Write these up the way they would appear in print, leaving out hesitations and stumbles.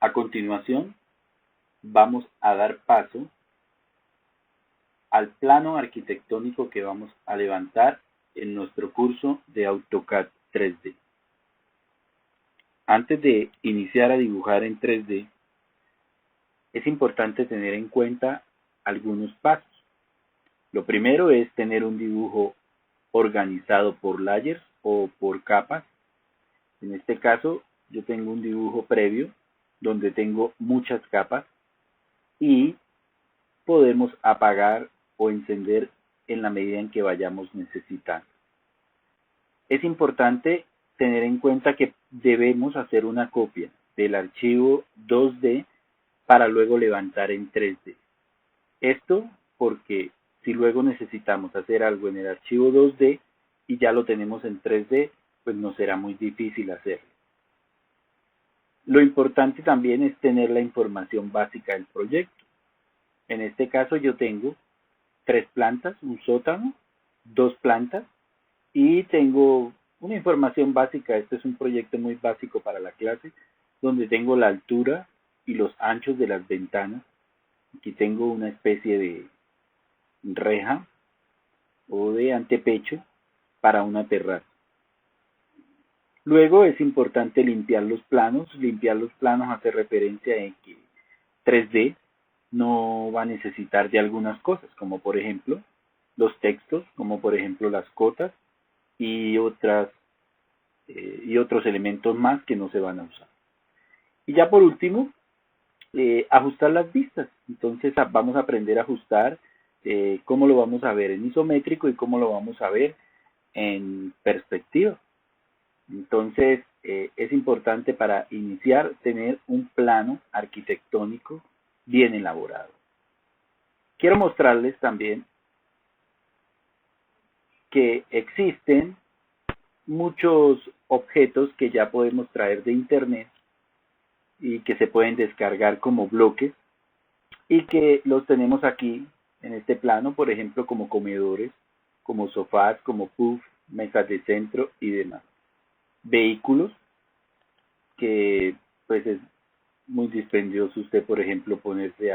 A continuación, vamos a dar paso al plano arquitectónico que vamos a levantar en nuestro curso de AutoCAD 3D. Antes de iniciar a dibujar en 3D, es importante tener en cuenta algunos pasos. Lo primero es tener un dibujo organizado por layers o por capas. En este caso, yo tengo un dibujo previo donde tengo muchas capas y podemos apagar o encender en la medida en que vayamos necesitando. Es importante tener en cuenta que debemos hacer una copia del archivo 2D para luego levantar en 3D. Esto porque si luego necesitamos hacer algo en el archivo 2D y ya lo tenemos en 3D, pues nos será muy difícil hacerlo. Lo importante también es tener la información básica del proyecto. En este caso yo tengo 3 plantas, un sótano, 2 plantas y tengo una información básica. Este es un proyecto muy básico para la clase, donde tengo la altura y los anchos de las ventanas. Aquí tengo una especie de reja o de antepecho para una terraza. Luego es importante limpiar los planos. Limpiar los planos hace referencia en que 3D no va a necesitar de algunas cosas, como por ejemplo los textos, como por ejemplo las cotas y otros elementos más que no se van a usar. Y ya por último, ajustar las vistas. Entonces vamos a aprender a ajustar cómo lo vamos a ver en isométrico y cómo lo vamos a ver en perspectiva. Entonces es importante para iniciar tener un plano arquitectónico bien elaborado. Quiero mostrarles también que existen muchos objetos que ya podemos traer de internet y que se pueden descargar como bloques y que los tenemos aquí en este plano, por ejemplo, como comedores, como sofás, como puff, mesas de centro y demás. Vehículos, que pues es muy dispendioso usted, por ejemplo, ponerse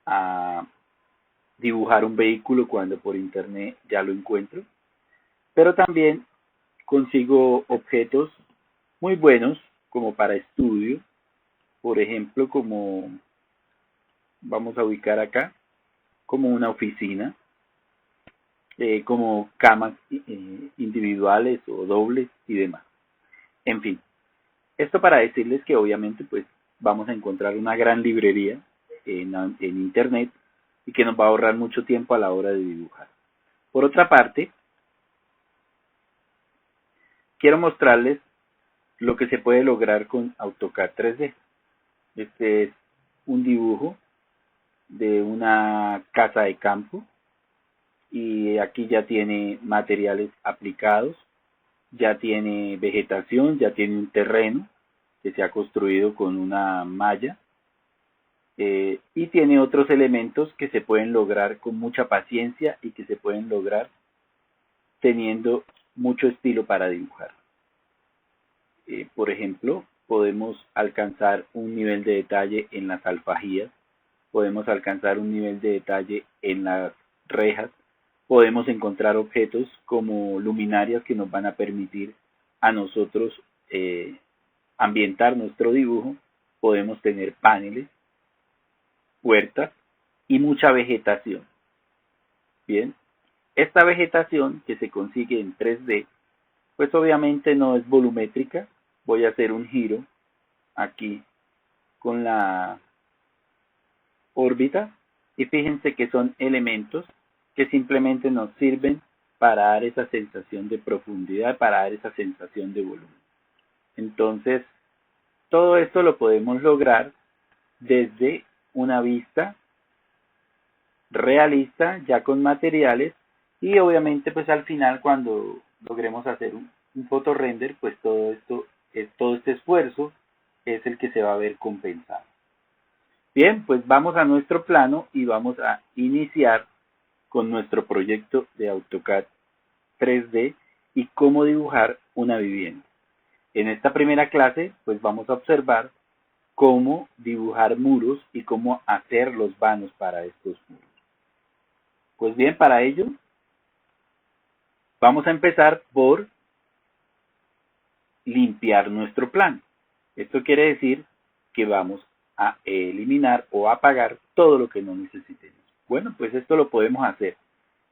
a dibujar un vehículo cuando por internet ya lo encuentro. Pero también consigo objetos muy buenos como para estudio, por ejemplo, como vamos a ubicar acá, como una oficina, como camas individuales o dobles y demás. En fin, esto para decirles que obviamente pues vamos a encontrar una gran librería en internet y que nos va a ahorrar mucho tiempo a la hora de dibujar. Por otra parte, quiero mostrarles lo que se puede lograr con AutoCAD 3D. Este es un dibujo de una casa de campo y aquí ya tiene materiales aplicados, ya tiene vegetación, ya tiene un terreno que se ha construido con una malla y tiene otros elementos que se pueden lograr con mucha paciencia y que se pueden lograr teniendo mucho estilo para dibujar. Por ejemplo, podemos alcanzar un nivel de detalle en las alfajías, podemos alcanzar un nivel de detalle en las rejas, podemos encontrar objetos como luminarias que nos van a permitir a nosotros ambientar nuestro dibujo, podemos tener paneles, puertas y mucha vegetación. Bien, esta vegetación que se consigue en 3D, pues obviamente no es volumétrica. Voy a hacer un giro aquí con la órbita y fíjense que son elementos que simplemente nos sirven para dar esa sensación de profundidad, para dar esa sensación de volumen. Entonces, todo esto lo podemos lograr desde una vista realista, ya con materiales, y obviamente pues al final cuando logremos hacer un fotorender, pues todo este esfuerzo es el que se va a ver compensado. Bien, pues vamos a nuestro plano y vamos a iniciar con nuestro proyecto de AutoCAD 3D y cómo dibujar una vivienda. En esta primera clase, pues vamos a observar cómo dibujar muros y cómo hacer los vanos para estos muros. Pues bien, para ello vamos a empezar por limpiar nuestro plano. Esto quiere decir que vamos a eliminar o apagar todo lo que no necesitemos. Bueno, pues esto lo podemos hacer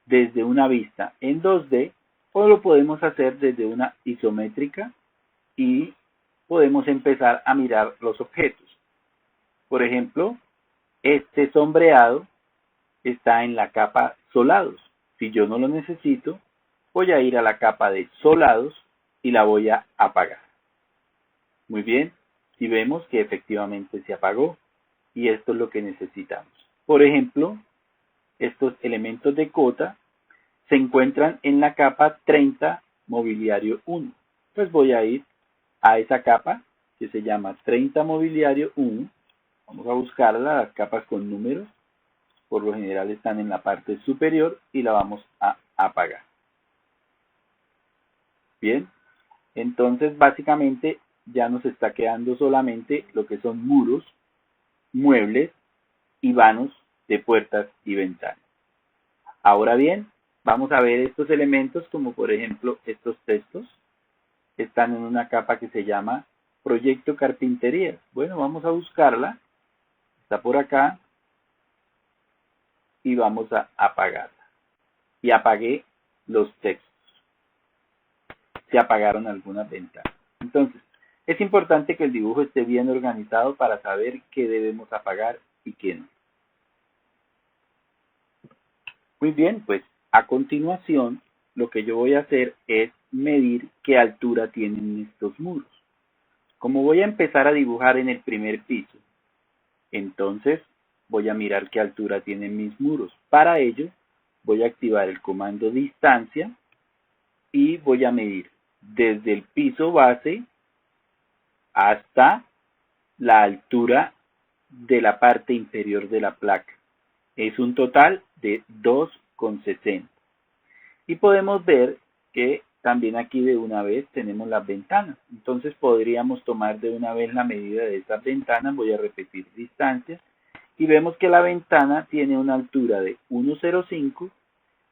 desde una vista en 2D o lo podemos hacer desde una isométrica y podemos empezar a mirar los objetos. Por ejemplo, este sombreado está en la capa solados. Si yo no lo necesito, voy a ir a la capa de solados y la voy a apagar. Muy bien, si vemos que efectivamente se apagó y esto es lo que necesitamos. Por ejemplo, estos elementos de cota se encuentran en la capa 30 mobiliario 1. Pues voy a ir a esa capa que se llama 30 mobiliario 1. Vamos a buscarla, las capas con números. Por lo general están en la parte superior y la vamos a apagar. Bien, entonces básicamente ya nos está quedando solamente lo que son muros, muebles y vanos de puertas y ventanas. Ahora bien, vamos a ver estos elementos como por ejemplo estos textos. Están en una capa que se llama Proyecto Carpintería. Bueno, vamos a buscarla. Está por acá. Y vamos a apagarla. Y apagué los textos. Se apagaron algunas ventanas. Entonces, es importante que el dibujo esté bien organizado para saber qué debemos apagar y qué no. Muy bien, pues a continuación lo que yo voy a hacer es medir qué altura tienen estos muros. Como voy a empezar a dibujar en el primer piso, entonces voy a mirar qué altura tienen mis muros. Para ello voy a activar el comando distancia y voy a medir desde el piso base hasta la altura de la parte inferior de la placa. Es un total de 2,60. Y podemos ver que también aquí de una vez tenemos las ventanas. Entonces podríamos tomar de una vez la medida de estas ventanas. Voy a repetir distancia. Y vemos que la ventana tiene una altura de 1,05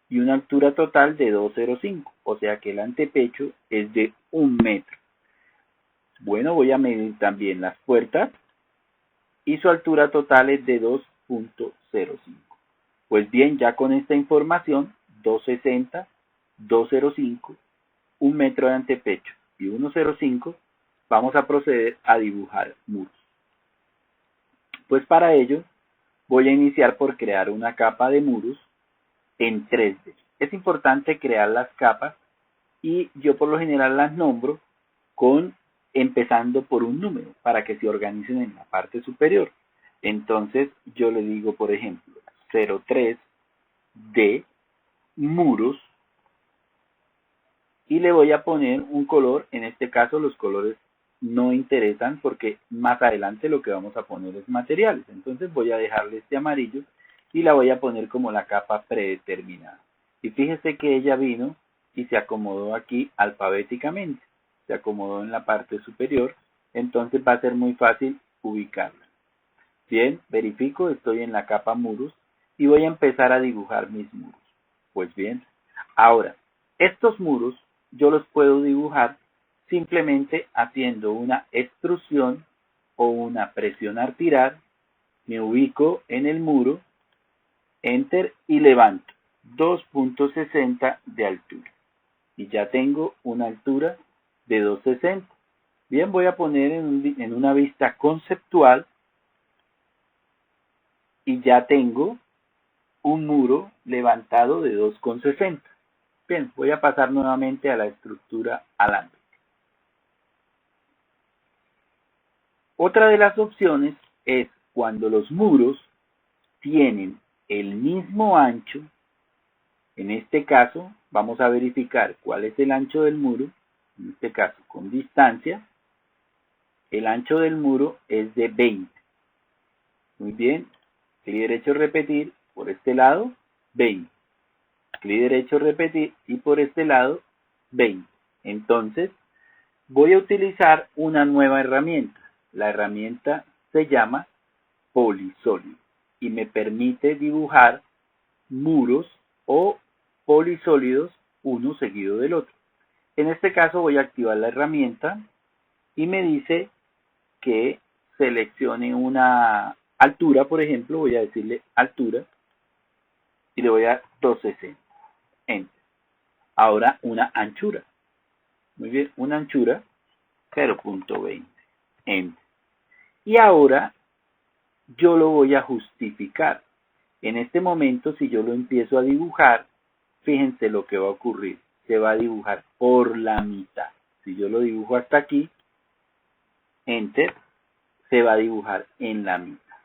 y una altura total de 2,05. O sea que el antepecho es de 1 metro. Bueno, voy a medir también las puertas y su altura total es de 2,05. Pues bien, ya con esta información, 2,60, 2,05, 1 metro de antepecho y 1,05, vamos a proceder a dibujar muros. Pues para ello, voy a iniciar por crear una capa de muros en 3D. Es importante crear las capas y yo por lo general las nombro empezando por un número para que se organicen en la parte superior. Entonces yo le digo, por ejemplo, 03 de muros y le voy a poner un color. En este caso los colores no interesan porque más adelante lo que vamos a poner es materiales. Entonces voy a dejarle este amarillo y la voy a poner como la capa predeterminada. Y fíjese que ella vino y se acomodó aquí alfabéticamente. Se acomodó en la parte superior. Entonces va a ser muy fácil ubicarla. Bien, verifico, estoy en la capa muros y voy a empezar a dibujar mis muros. Pues bien, ahora, estos muros yo los puedo dibujar simplemente haciendo una extrusión o una presionar-tirar. Me ubico en el muro, enter y levanto 2,60 de altura. Y ya tengo una altura de 2,60. Bien, voy a poner en una vista conceptual y ya tengo un muro levantado de 2,60. Bien, voy a pasar nuevamente a la estructura alámbrica. Otra de las opciones es cuando los muros tienen el mismo ancho. En este caso, vamos a verificar cuál es el ancho del muro. En este caso, con distancia, el ancho del muro es de 20. Muy bien, clic derecho repetir, por este lado, 20. Clic derecho repetir y por este lado, 20. Entonces, voy a utilizar una nueva herramienta, la herramienta se llama polisólido y me permite dibujar muros o polisólidos uno seguido del otro. En este caso voy a activar la herramienta y me dice que seleccione una altura, por ejemplo, voy a decirle altura y le voy a dar 260. Enter. Ahora una anchura. Muy bien, una anchura 0.20. Enter. Y ahora yo lo voy a justificar. En este momento, si yo lo empiezo a dibujar, fíjense lo que va a ocurrir. Se va a dibujar por la mitad. Si yo lo dibujo hasta aquí, enter, se va a dibujar en la mitad.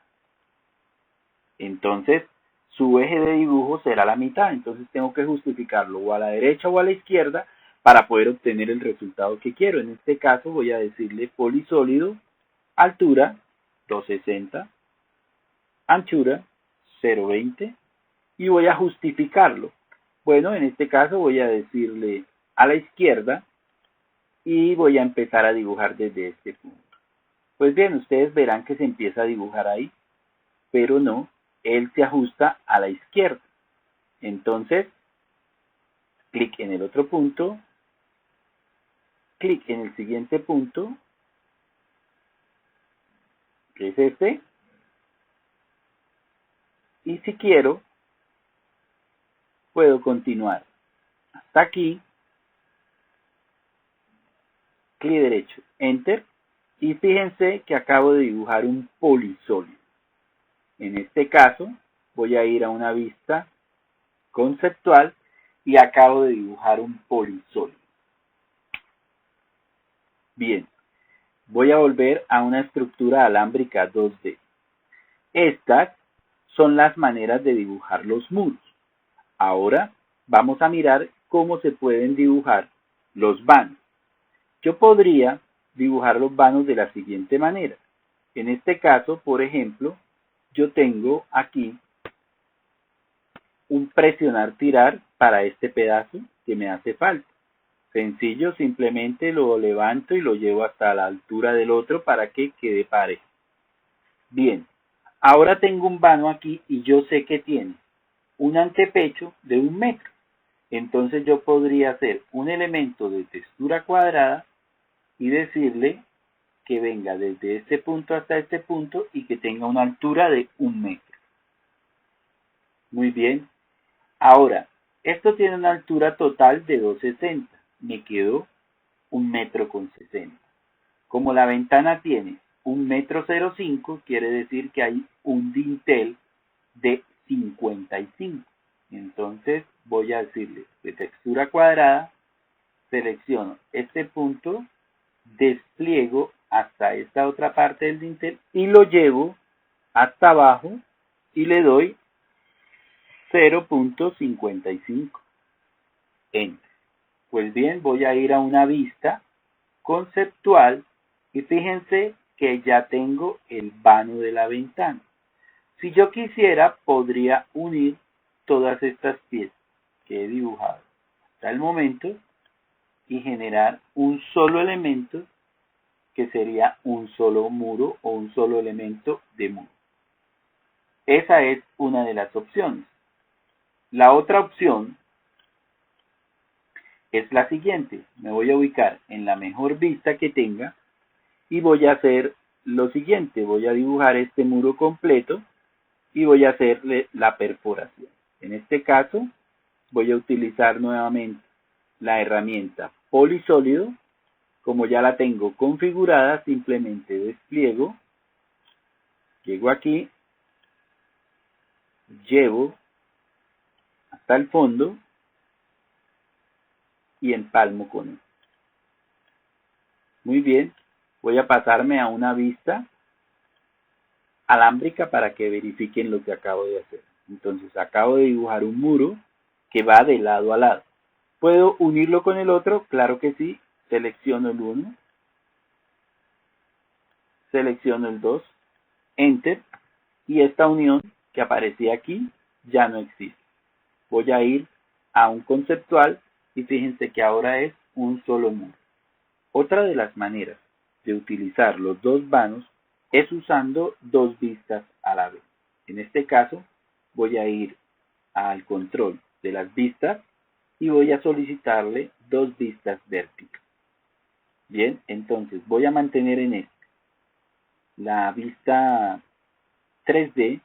Entonces, su eje de dibujo será la mitad. Entonces tengo que justificarlo o a la derecha o a la izquierda para poder obtener el resultado que quiero. En este caso voy a decirle polisólido, altura 260, anchura 0.20 y voy a justificarlo. Bueno, en este caso voy a decirle a la izquierda y voy a empezar a dibujar desde este punto. Pues bien, ustedes verán que se empieza a dibujar ahí, pero no, él se ajusta a la izquierda. Entonces, clic en el otro punto, clic en el siguiente punto, que es este, y si quiero, puedo continuar hasta aquí, clic derecho, enter, y fíjense que acabo de dibujar un polisólido. En este caso, voy a ir a una vista conceptual y acabo de dibujar un polisólido. Bien, voy a volver a una estructura alámbrica 2D. Estas son las maneras de dibujar los muros. Ahora vamos a mirar cómo se pueden dibujar los vanos. Yo podría dibujar los vanos de la siguiente manera. En este caso, por ejemplo, yo tengo aquí un presionar tirar para este pedazo que me hace falta. Sencillo, simplemente lo levanto y lo llevo hasta la altura del otro para que quede parejo. Bien, ahora tengo un vano aquí y yo sé que tiene un antepecho de 1 metro. Entonces yo podría hacer un elemento de textura cuadrada y decirle que venga desde este punto hasta este punto y que tenga una altura de 1 metro. Muy bien. Ahora, esto tiene una altura total de 260. Me quedó 1,60 m. Como la ventana tiene 1,05 m, quiere decir que hay un dintel de 55. Entonces voy a decirle de textura cuadrada, selecciono este punto, despliego hasta esta otra parte del dintel y lo llevo hasta abajo y le doy 0.55. Enter. Pues bien, voy a ir a una vista conceptual y fíjense que ya tengo el vano de la ventana. Si yo quisiera, podría unir todas estas piezas que he dibujado hasta el momento y generar un solo elemento que sería un solo muro o un solo elemento de muro. Esa es una de las opciones. La otra opción es la siguiente. Me voy a ubicar en la mejor vista que tenga y voy a hacer lo siguiente. Voy a dibujar este muro completo y voy a hacerle la perforación. En este caso, voy a utilizar nuevamente la herramienta polisólido. Como ya la tengo configurada, simplemente despliego, llego aquí, llevo hasta el fondo y empalmo con él. Muy bien, voy a pasarme a una vista alámbrica para que verifiquen lo que acabo de hacer. Entonces acabo de dibujar un muro que va de lado a lado. ¿Puedo unirlo con el otro? Claro que sí. Selecciono el 1, selecciono el 2, Enter, y esta unión que aparecía aquí ya no existe. Voy a ir a un conceptual y fíjense que ahora es un solo muro. Otra de las maneras de utilizar los dos vanos es usando dos vistas a la vez. En este caso, voy a ir al control de las vistas y voy a solicitarle dos vistas verticales. Bien, entonces voy a mantener en esta la vista 3D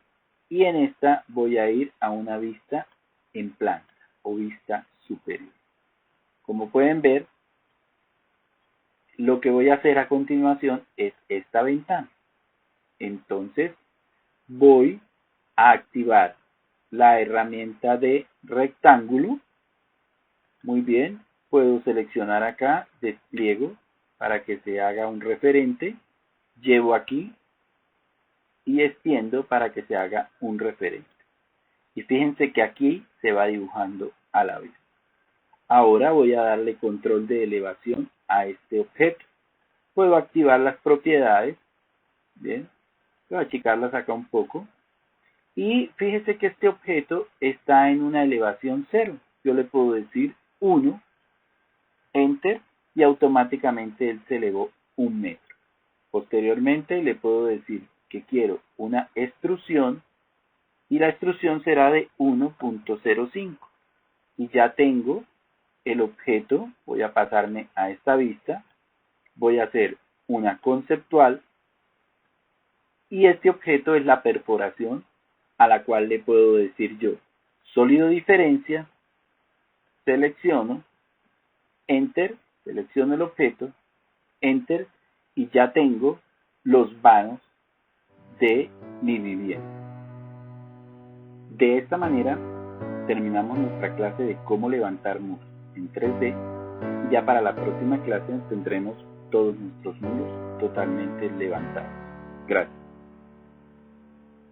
y en esta voy a ir a una vista en planta o vista superior. Como pueden ver, lo que voy a hacer a continuación es esta ventana. Entonces voy a activar la herramienta de rectángulo. Muy bien, puedo seleccionar acá, despliego para que se haga un referente, llevo aquí y extiendo para que se haga un referente. Y fíjense que aquí se va dibujando a la vez. Ahora voy a darle control de elevación a este objeto. Puedo activar las propiedades. Bien, voy a achicarlas acá un poco. Y fíjese que este objeto está en una elevación 0. Yo le puedo decir 1, enter, y automáticamente él se elevó 1 metro. Posteriormente le puedo decir que quiero una extrusión y la extrusión será de 1.05. Y ya tengo el objeto, voy a pasarme a esta vista, voy a hacer una conceptual y este objeto es la perforación a la cual le puedo decir yo sólido diferencia, selecciono, enter, selecciono el objeto, enter y ya tengo los vanos de mi vivienda. De esta manera terminamos nuestra clase de cómo levantar muros en 3D y ya para la próxima clase tendremos todos nuestros muros totalmente levantados. Gracias.